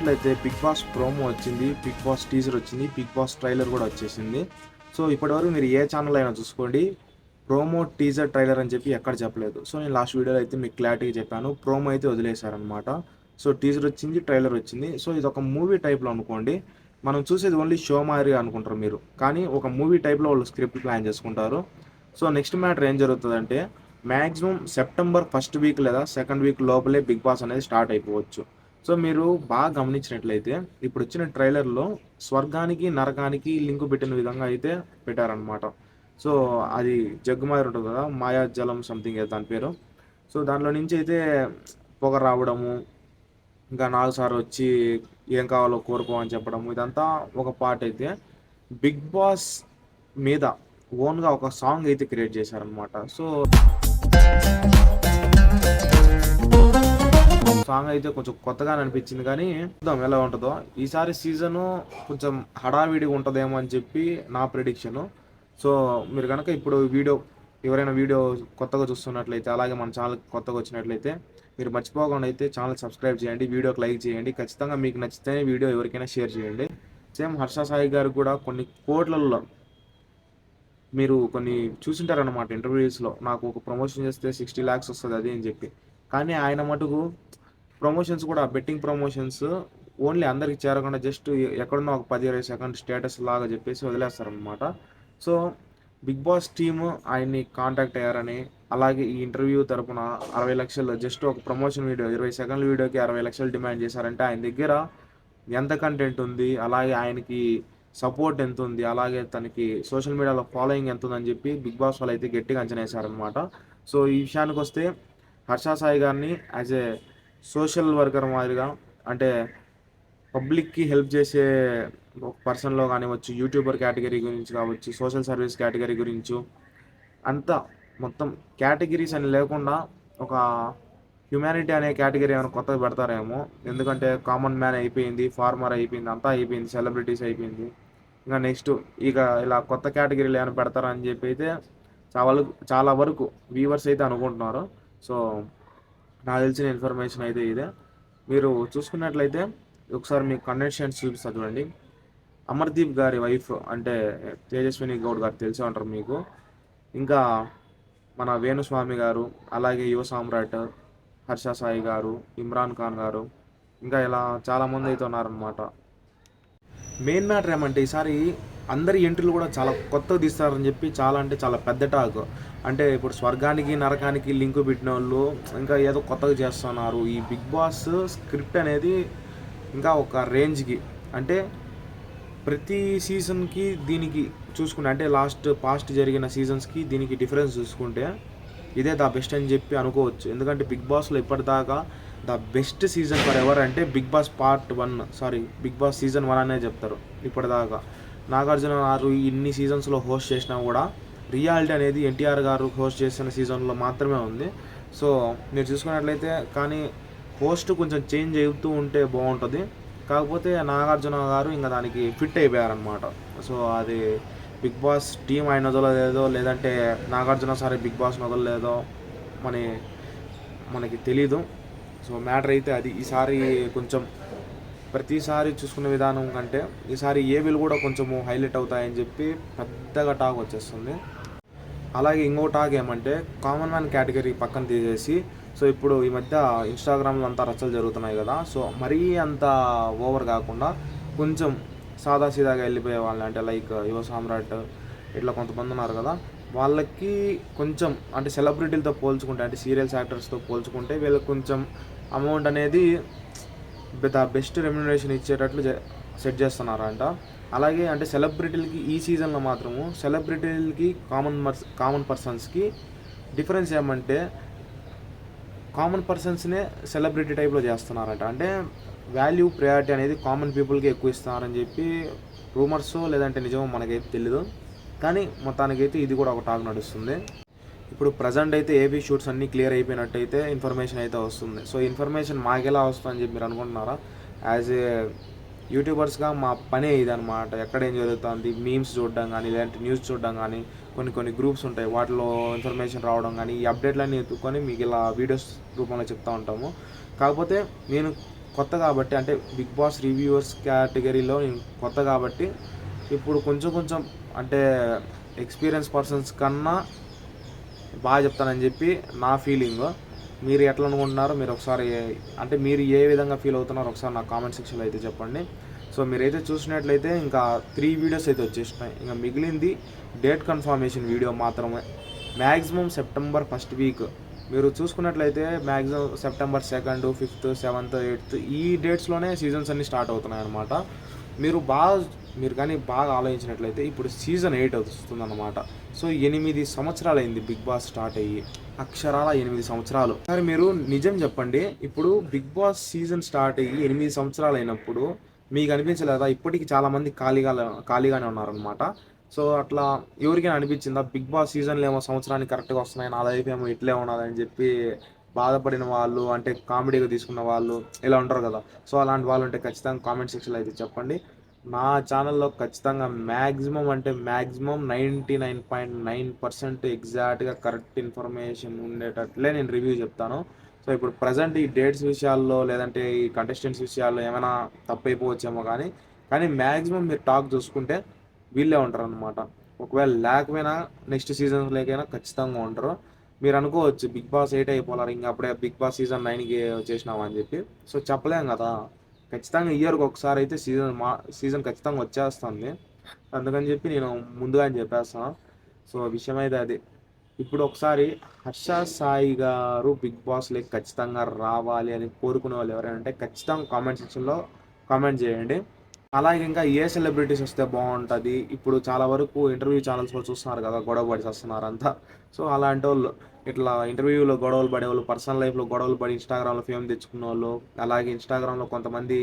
చూసుకున్నట్లయితే big boss promo వచ్చింది, big boss teaser వచ్చింది, బిగ్ బాస్ ట్రైలర్ కూడా వచ్చేసింది. సో ఇప్పటివరకు మీరు ఏ ఛానల్ అయినా చూసుకోండి, ప్రోమో టీజర్ ట్రైలర్ అని చెప్పి ఎక్కడ చెప్పలేదు. సో నేను లాస్ట్ వీడియోలో అయితే మీకు క్లారిటీగా చెప్పాను, ప్రోమో అయితే వదిలేశారనమాట. సో టీజర్ వచ్చింది, ట్రైలర్ వచ్చింది. సో ఇది ఒక మూవీ టైప్లో అనుకోండి. మనం చూసేది ఓన్లీ షో మాదిరిగా అనుకుంటారు మీరు, కానీ ఒక మూవీ టైప్లో వాళ్ళు స్క్రిప్ట్ ప్లాన్ చేసుకుంటారు. సో నెక్స్ట్ మ్యాటర్ ఏం జరుగుతుందంటే, మ్యాక్సిమం సెప్టెంబర్ ఫస్ట్ వీక్ లేదా సెకండ్ వీక్ లోపలే బిగ్ బాస్ అనేది స్టార్ట్ అయిపోవచ్చు. సో మీరు బాగా గమనించినట్లయితే ఇప్పుడు వచ్చిన ట్రైలర్లో స్వర్గానికి నరకానికి లింకు పెట్టిన విధంగా అయితే పెట్టారనమాట. సో అది జగ్గుమారి ఉంటుంది కదా, మాయాజలం సంథింగ్ దాని పేరు. సో దాంట్లో నుంచి అయితే పొగ రావడము, ఇంకా 4 సార్లు వచ్చి ఏం కావాలో కోరుకో అని చెప్పడము, ఇదంతా ఒక పార్ట్ అయితే బిగ్ బాస్ మీద ఓన్గా ఒక సాంగ్ అయితే క్రియేట్ చేశారనమాట. సో సాంగ్ అయితే కొంచెం కొత్తగా అనిపించింది, కానీ చూద్దాం ఎలా ఉంటుందో. ఈసారి సీజను కొంచెం హడావిడిగా ఉంటుందేమో అని చెప్పి నా ప్రిడిక్షను. సో మీరు కనుక ఇప్పుడు ఎవరైనా వీడియో కొత్తగా చూస్తున్నట్లయితే, అలాగే మన ఛానల్ కొత్తగా వచ్చినట్లయితే మీరు మర్చిపోకుండా అయితే ఛానల్ సబ్స్క్రైబ్ చేయండి, వీడియోకి లైక్ చేయండి. ఖచ్చితంగా మీకు నచ్చితేనే వీడియో ఎవరికైనా షేర్ చేయండి. సేమ్ హర్ష సాయి గారు కూడా కొన్ని కోట్లలో మీరు కొన్ని చూసింటారనమాట ఇంటర్వ్యూస్లో, నాకు ఒక ప్రమోషన్ చేస్తే 60 lakhs వస్తుంది అది అని చెప్పి. కానీ ఆయన మటుకు ప్రమోషన్స్ కూడా, బెట్టింగ్ ప్రమోషన్స్ ఓన్లీ అందరికి చేరకుండా జస్ట్ ఎక్కడున్నా ఒక 10-20 సెకండ్ స్టేటస్ లాగా చెప్పేసి వదిలేస్తారనమాట. సో బిగ్ బాస్ టీము ఆయన్ని కాంటాక్ట్ అయ్యారని, అలాగే ఈ ఇంటర్వ్యూ తరపున 60 లక్షలు జస్ట్ ఒక ప్రమోషన్ వీడియో 20 సెకండ్ల వీడియోకి 60 లక్షలు డిమాండ్ చేశారంటే ఆయన దగ్గర ఎంత కంటెంట్ ఉంది, అలాగే ఆయనకి సపోర్ట్ ఎంత ఉంది, అలాగే తనకి సోషల్ మీడియాలో ఫాలోయింగ్ ఎంత ఉందని చెప్పి బిగ్ బాస్ వాళ్ళు అయితే గట్టిగా అంచనా వేశారనమాట. సో ఈ విషయానికి వస్తే హర్ష సాయి గారిని యాజ్ ఏ సోషల్ వర్కర్ మాదిరిగా, అంటే పబ్లిక్కి హెల్ప్ చేసే ఒక పర్సన్లో కానివ్వచ్చు, యూట్యూబర్ కేటగిరీ గురించి కావచ్చు, సోషల్ సర్వీస్ కేటగిరీ గురించి, అంతా మొత్తం కేటగిరీస్ అని లేకుండా ఒక హ్యుమానిటీ అనే కేటగిరీ ఏమైనా కొత్తగా పెడతారేమో. ఎందుకంటే కామన్ మ్యాన్ అయిపోయింది, ఫార్మర్ అయిపోయింది, అంతా అయిపోయింది, సెలబ్రిటీస్ అయిపోయింది. ఇంకా నెక్స్ట్ ఇక ఇలా కొత్త కేటగిరీలు ఏమైనా పెడతారని చెప్పి అయితే చాలా వరకు వ్యూవర్స్ అయితే అనుకుంటున్నారు. సో నాకు తెలిసిన ఇన్ఫర్మేషన్ అయితే ఇదే. మీరు చూసుకున్నట్లయితే ఒకసారి మీకు కండెన్షన్స్ చూపిస్తా చూడండి. అమర్దీప్ గారి వైఫ్ అంటే తేజస్విని గౌడ్ గారు తెలిసే ఉంటారు మీకు. ఇంకా మన వేణుస్వామి గారు, అలాగే యువ సామ్రాట్ హర్ష సాయి గారు, ఇమ్రాన్ ఖాన్ గారు, ఇంకా ఇలా చాలామంది అయితే ఉన్నారనమాట. మెయిన్ మ్యాటర్ ఏమంటే ఈసారి అందరి ఎంట్రీలు కూడా చాలా కొత్తగా తీస్తారని చెప్పి చాలా అంటే చాలా పెద్ద టాక్. అంటే ఇప్పుడు స్వర్గానికి నరకానికి లింకు పెట్టిన వాళ్ళు ఇంకా ఏదో కొత్తగా చేస్తున్నారు. ఈ బిగ్ బాస్ స్క్రిప్ట్ అనేది ఇంకా ఒక రేంజ్కి, అంటే ప్రతి సీజన్కి దీనికి చూసుకుంటే, అంటే పాస్ట్ జరిగిన సీజన్స్కి దీనికి డిఫరెన్స్ చూసుకుంటే ఇదే ద బెస్ట్ అని చెప్పి అనుకోవచ్చు. ఎందుకంటే బిగ్ బాస్లో ఇప్పటిదాకా the best season forever అంటే Bigg Boss Bigg Boss season 1 అనే చెప్తారు. ఇప్పటిదాకా నాగార్జున గారు ఇన్ని సీజన్స్లో హోస్ట్ చేసినా కూడా రియాలిటీ అనేది ఎన్టీఆర్ గారు హోస్ట్ చేసిన సీజన్లో మాత్రమే ఉంది. సో మీరు చూసుకున్నట్లయితే, కానీ హోస్ట్ కొంచెం చేంజ్ అవుతూ ఉంటే బాగుంటుంది. కాకపోతే నాగార్జున గారు ఇంకా దానికి ఫిట్ అయిపోయారనమాట. సో అది బిగ్ బాస్ టీం ఆయన వదలలేదో, లేదంటే నాగార్జున సార్ బిగ్ బాస్ని వదలలేదో మనకి తెలీదు. సో మ్యాటర్ అయితే అది. ఈసారి కొంచెం ప్రతిసారి చూసుకునే విధానం కంటే ఈసారి ఏవిలు కూడా కొంచెము హైలైట్ అవుతాయని చెప్పి పెద్దగా టాక్ వచ్చేస్తుంది. అలాగే ఇంకో టాక్ ఏమంటే కామన్ మ్యాన్ కేటగిరీ పక్కన తీసేసి, సో ఇప్పుడు ఈ మధ్య ఇన్స్టాగ్రామ్లో అంతా రచ్చలు జరుగుతున్నాయి కదా, సో మరీ అంత ఓవర్ కాకుండా కొంచెం సాదాసీదాగా వెళ్ళిపోయే వాళ్ళని, అంటే లైక్ యువ సామ్రాట్ ఇట్లా కొంతమంది ఉన్నారు కదా, వాళ్ళకి కొంచెం అంటే సెలబ్రిటీలతో పోల్చుకుంటే, అంటే సీరియల్స్ యాక్టర్స్తో పోల్చుకుంటే వీళ్ళకి కొంచెం అమౌంట్ అనేది ద బెస్ట్ రెమ్యునరేషన్ ఇచ్చేటట్లు సెట్ చేస్తున్నారంట. అలాగే అంటే సెలబ్రిటీలకి ఈ సీజన్లో మాత్రము సెలబ్రిటీలకి కామన్ పర్సన్స్కి డిఫరెన్స్ ఏమంటే, కామన్ పర్సన్స్నే సెలబ్రిటీ టైప్లో చేస్తున్నారంట. అంటే వాల్యూ ప్రయారిటీ అనేది కామన్ పీపుల్కి ఎక్కువ ఇస్తున్నారని చెప్పి రూమర్స్, లేదంటే నిజమో మనకైతే తెలీదు. కానీ మొత్తానికైతే ఇది కూడా ఒక టాక్ నడుస్తుంది. ఇప్పుడు ప్రజెంట్ అయితే ఏపీ షూట్స్ అన్నీ క్లియర్ అయిపోయినట్టయితే ఇన్ఫర్మేషన్ అయితే వస్తుంది. సో ఇన్ఫర్మేషన్ మాకెలా వస్తుందని చెప్పి మీరు అనుకుంటున్నారా? యాజ్ ఏ యూట్యూబర్స్గా మా పనే ఇదనమాట. ఎక్కడేం జరుగుతుంది మీమ్స్ చూడడం కానీ, లేదంటే న్యూస్ చూడడం కానీ, కొన్ని గ్రూప్స్ ఉంటాయి వాటిలో ఇన్ఫర్మేషన్ రావడం కానీ, ఈ అప్డేట్లన్నీ ఎత్తుకొని మీకు ఇలా వీడియోస్ రూపంలో చెప్తూ ఉంటాము. కాకపోతే నేను కొత్త కాబట్టి, అంటే బిగ్ బాస్ రివ్యూవర్స్ కేటగిరీలో నేను కొత్త కాబట్టి ఇప్పుడు కొంచెం కొంచెం అంటే ఎక్స్పీరియన్స్ పర్సన్స్ కన్నా బాగా చెప్తానని చెప్పి నా ఫీలింగ్. మీరు ఎట్లా అనుకుంటున్నారో మీరు ఒకసారి, అంటే మీరు ఏ విధంగా ఫీల్ అవుతున్నారో ఒకసారి నా కామెంట్ సెక్షన్లో అయితే చెప్పండి. సో మీరైతే చూసినట్లయితే ఇంకా 3 వీడియోస్ అయితే వచ్చేసినాయి. ఇంకా మిగిలింది డేట్ కన్ఫర్మేషన్ వీడియో మాత్రమే. మ్యాక్సిమం సెప్టెంబర్ ఫస్ట్ వీక్ మీరు చూసుకున్నట్లయితే మ్యాక్సిమం సెప్టెంబర్ 2, 5, 7, 8 ఈ డేట్స్లోనే సీజన్స్ అన్నీ స్టార్ట్ అవుతున్నాయి అన్నమాట. మీరు కానీ బాగా ఆలోచించినట్లయితే ఇప్పుడు సీజన్ 8 వస్తుందన్నమాట. సో 8 సంవత్సరాలు అయింది బిగ్ బాస్ స్టార్ట్ అయ్యి, అక్షరాల 8 సంవత్సరాలు. సరే మీరు నిజం చెప్పండి, ఇప్పుడు బిగ్ బాస్ సీజన్ స్టార్ట్ అయ్యి 8 సంవత్సరాలు అయినప్పుడు మీకు అనిపించలేదా ఇప్పటికి చాలామంది ఖాళీగానే ఉన్నారనమాట. సో అట్లా ఎవరికైనా అనిపించిందా బిగ్ బాస్ సీజన్లు ఏమో సంవత్సరానికి కరెక్ట్గా వస్తున్నాయి, నా లైఫ్ ఏమో ఇట్లే ఉన్నదని చెప్పి బాధపడిన వాళ్ళు, అంటే కామెడీగా తీసుకున్న వాళ్ళు ఇలా ఉంటారు కదా. సో అలాంటి వాళ్ళు ఉంటే ఖచ్చితంగా కామెంట్ సెక్షన్లో అయితే చెప్పండి. నా ఛానల్లో ఖచ్చితంగా మ్యాక్సిమం అంటే మ్యాక్సిమం 99.9% ఎగ్జాక్ట్గా కరెక్ట్ ఇన్ఫర్మేషన్ ఉండేటట్లే నేను రివ్యూ చెప్తాను. సో ఇప్పుడు ప్రజెంట్ ఈ డేట్స్ విషయాల్లో లేదంటే ఈ కంటెస్టెంట్స్ విషయాల్లో ఏమైనా తప్పైపోవచ్చేమో కానీ మ్యాక్సిమం మీరు టాక్ చూసుకుంటే వీళ్ళే ఉంటారు అనమాట. ఒకవేళ లేకపోయినా నెక్స్ట్ సీజన్స్లోకైనా ఖచ్చితంగా ఉంటారు. మీరు అనుకోవచ్చు బిగ్ బాస్ 8 అయిపోవాలి ఇంకా అప్పుడే బిగ్ బాస్ సీజన్ 9కి వచ్చేసినామా అని చెప్పి. సో చెప్పలేం కదా, ఖచ్చితంగా ఇయర్కి ఒకసారి అయితే సీజన్ ఖచ్చితంగా వచ్చేస్తుంది. అందుకని చెప్పి నేను ముందుగానే చెప్పేస్తాను. సో విషయం అయితే అది. ఇప్పుడు ఒకసారి హర్ష సాయి గారు బిగ్ బాస్లోకి ఖచ్చితంగా రావాలి అని కోరుకునే వాళ్ళు ఎవరైనా ఉంటే ఖచ్చితంగా కామెంట్ సెక్షన్లో కామెంట్ చేయండి. అలాగే ఇంకా ఏ సెలబ్రిటీస్ వస్తే బాగుంటుంది, ఇప్పుడు చాలా వరకు ఇంటర్వ్యూ ఛానల్స్లో చూస్తున్నారు కదా గొడవ పడి వస్తున్నారు అంతా. సో అలాంటి వాళ్ళు, ఇట్లా ఇంటర్వ్యూలో గొడవలు పడేవాళ్ళు, పర్సనల్ లైఫ్లో గొడవలు పడి ఇన్స్టాగ్రామ్లో ఫేమ్ తెచ్చుకున్న వాళ్ళు, అలాగే ఇన్స్టాగ్రామ్లో కొంతమంది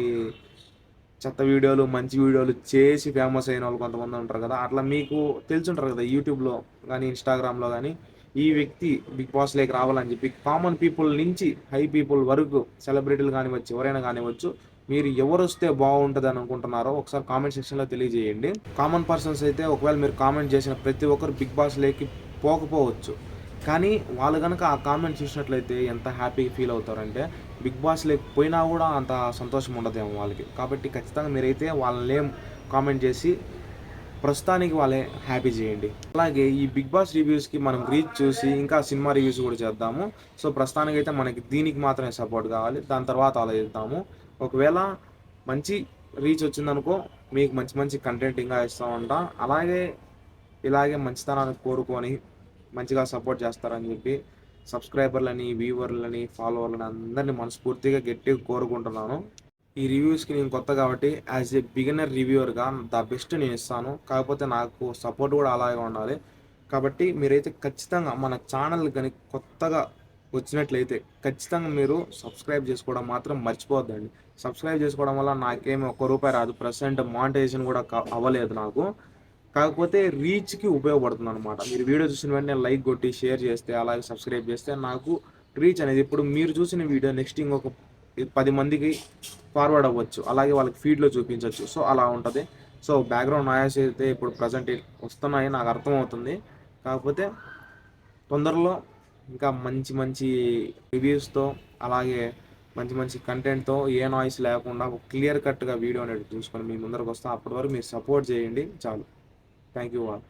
చెత్త వీడియోలు మంచి వీడియోలు చేసి ఫేమస్ అయిన వాళ్ళు కొంతమంది ఉంటారు కదా. అట్లా మీకు తెలుసుంటారు కదా యూట్యూబ్లో కానీ ఇన్స్టాగ్రామ్లో కానీ ఈ వ్యక్తి బిగ్ బాస్లోకి రావాలని చెప్పి కామన్ పీపుల్ నుంచి హై పీపుల్ వరకు సెలబ్రిటీలు కానివచ్చు, ఎవరైనా కానివచ్చు, మీరు ఎవరు వస్తే బాగుంటుంది అని అనుకుంటున్నారో ఒకసారి కామెంట్ సెక్షన్లో తెలియజేయండి. కామన్ పర్సన్స్ అయితే ఒకవేళ మీరు కామెంట్ చేసిన ప్రతి ఒక్కరు బిగ్ బాస్లోకి పోకపోవచ్చు, కానీ వాళ్ళు కనుక ఆ కామెంట్ చూసినట్లయితే ఎంత హ్యాపీగా ఫీల్ అవుతారంటే బిగ్ బాస్ లేకపోయినా కూడా అంత సంతోషం ఉండదేమో వాళ్ళకి. కాబట్టి ఖచ్చితంగా మీరైతే వాళ్ళని కామెంట్ చేసి ప్రస్తుతానికి వాళ్ళే హ్యాపీ చేయండి. అలాగే ఈ బిగ్ బాస్ రివ్యూస్కి మనం రీచ్ చూసి ఇంకా సినిమా రివ్యూస్ కూడా చేద్దాము. సో ప్రస్తుతానికైతే మనకి దీనికి మాత్రమే సపోర్ట్ కావాలి, దాని తర్వాత ఆలోచిద్దాము. ఒకవేళ మంచి రీచ్ వచ్చిందనుకో మీకు మంచి మంచి కంటెంట్ ఇంకా ఇస్తూ ఉంటాం. ఇలాగే మంచితనాన్ని కోరుకొని మంచిగా సపోర్ట్ చేస్తారని చెప్పి సబ్స్క్రైబర్లని, వ్యూవర్లని, ఫాలోవర్లని అందరినీ మనస్ఫూర్తిగా గట్టిగా కోరుకుంటున్నాను. ఈ రివ్యూస్కి నేను కొత్త కాబట్టి యాజ్ ఏ బిగినర్ రివ్యూవర్గా ద బెస్ట్ నేను ఇస్తాను. కాకపోతే నాకు సపోర్ట్ కూడా అలాగే ఉండాలి. కాబట్టి మీరైతే ఖచ్చితంగా మన ఛానల్ కానీ కొత్తగా వచ్చినట్లయితే ఖచ్చితంగా మీరు సబ్స్క్రైబ్ చేసుకోవడం మాత్రం మర్చిపోవద్దండి. సబ్స్క్రైబ్ చేసుకోవడం వల్ల నాకేమి ₹1 రాదు, ప్రెసెంట్ మానిటైజేషన్ కూడా అవ్వలేదు నాకు. కాకపోతే రీచ్కి ఉపయోగపడుతుంది అనమాట. మీరు వీడియో చూసిన వెంటనే లైక్ కొట్టి షేర్ చేస్తే అలాగే సబ్స్క్రైబ్ చేస్తే నాకు రీచ్ అనేది, ఇప్పుడు మీరు చూసిన వీడియో నెక్స్ట్ ఇంకొక 10 మందికి ఫార్వర్డ్ అవ్వచ్చు, అలాగే వాళ్ళకి ఫీడ్లో చూపించవచ్చు. సో అలా ఉంటుంది. సో బ్యాక్గ్రౌండ్ నాయిస్ అయితే ఇప్పుడు ప్రజెంట్ వస్తున్నాయి నాకు అర్థమవుతుంది. కాకపోతే తొందరలో ఇంకా మంచి మంచి రివ్యూస్తో అలాగే మంచి మంచి కంటెంట్తో ఏ నాయిస్ లేకుండా క్లియర్ కట్గా వీడియో అనేది చూసుకొని మీ ముందరకు వస్తాను. అప్పటి వరకు మీరు సపోర్ట్ చేయండి చాలు. Thank you all.